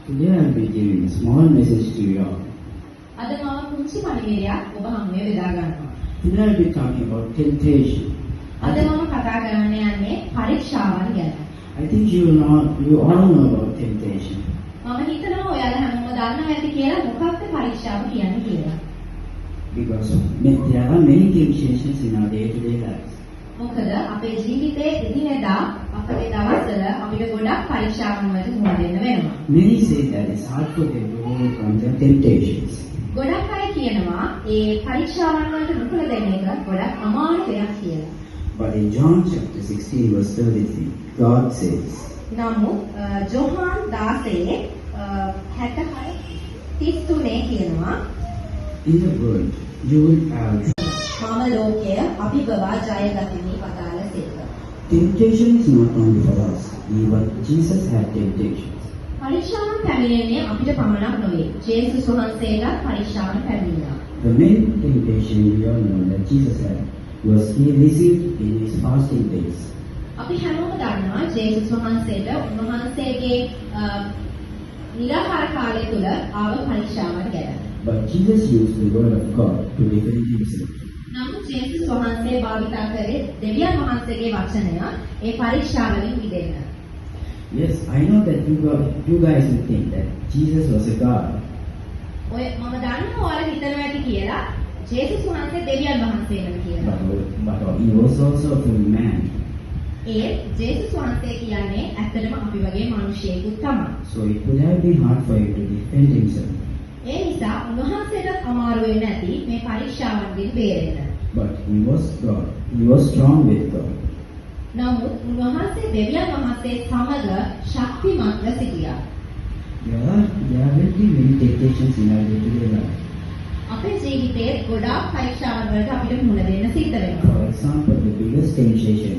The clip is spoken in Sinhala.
Today I will be giving a small message to you all. අද මම කුංචි පණිවිඩයක් ඔබ හමුවේ බෙදා ගන්නවා. Today I will be talking about temptation. අද මම කතා කරන්න යන්නේ පරීක්ෂාවන් ගැන. I think you all know about temptation. මම හිතනවා ඔයාලා හැමෝම දන්නවා ඇති කියලා මොකක්ද පරීක්ෂාව කියන්නේ කියලා. Because there are many temptations in our day-to-day lives. මොකද අපේ ජීවිතයේ එදිනෙදා අපේ දවස්වල අපිට ගොඩක් පරීක්ෂාවන් වලට මුහුණ දෙන්න වෙනවා. Many say that it's hard for them to overcome their temptations. ගොඩක් අය කියනවා ඒ පරීක්ෂාවන් වලට මුහුණ දෙන්න එක ගොඩක් අමාරු දෙයක් කියලා. But in John chapter 16 verse 33, God says, නමුත් ජෝහාන් 16:66 කියනවා in the world you will have මම ලෝකය අභිබවා ජයගතිමි පතාලසේක. temptation is not only for us, even Jesus had temptations. පරීක්ෂාවන් පැමිණෙන්නේ අපිට පමණක් නොවේ. ජේසුස් වහන්සේලා පරීක්ෂාවන් පැමිණියා. The main temptation we all know that Jesus had was he received in his fasting days. අපි හැමෝම දන්නවා ජේසුස් වහන්සේට උන්වහන්සේගේ නිරාහාර කාලය තුල ආව පරීක්ෂාවන් ගැන. But Jesus used the word of God to defend himself. නමුත් ජේසුස් වහන්සේ භාවිතා කරේ දෙවියන් වහන්සේගේ වචනය ඒ පරීක්ෂාවලින් මිදෙන්න. Yes, I know that you guys will think that Jesus was a God. ඔය මම දන්නවා ඔයාලා හිතනවා ඇති කියලා ජේසුස් වහන්සේ දෙවියන් වහන්සේ නෙමෙයි කියලා. But he was also a full man. ඒ ජේසුස් වහන්සේ කියන්නේ ඇත්තටම අපි වගේ මිනිසෙකුත් තමයි. So it would have been hard for him to defend himself. ඒ නිසා උන්වහන්සේට අමාරු වෙන්නේ නැති මේ පරීක්ෂාවන්ගෙන් බේරෙන්න. But he was God. He was strong with God. නමුත් උන්වහන්සේ දෙවියන් වහන්සේ සමග ශක්තිමත්ව සිටියා. There will be many temptations in our day-to-day life. අපේ ජීවිතයේ ගොඩාක් පරීක්ෂාවන් වලට අපිට මුහුණ දෙන්න සිද්ධ වෙනවා. For example, the biggest temptation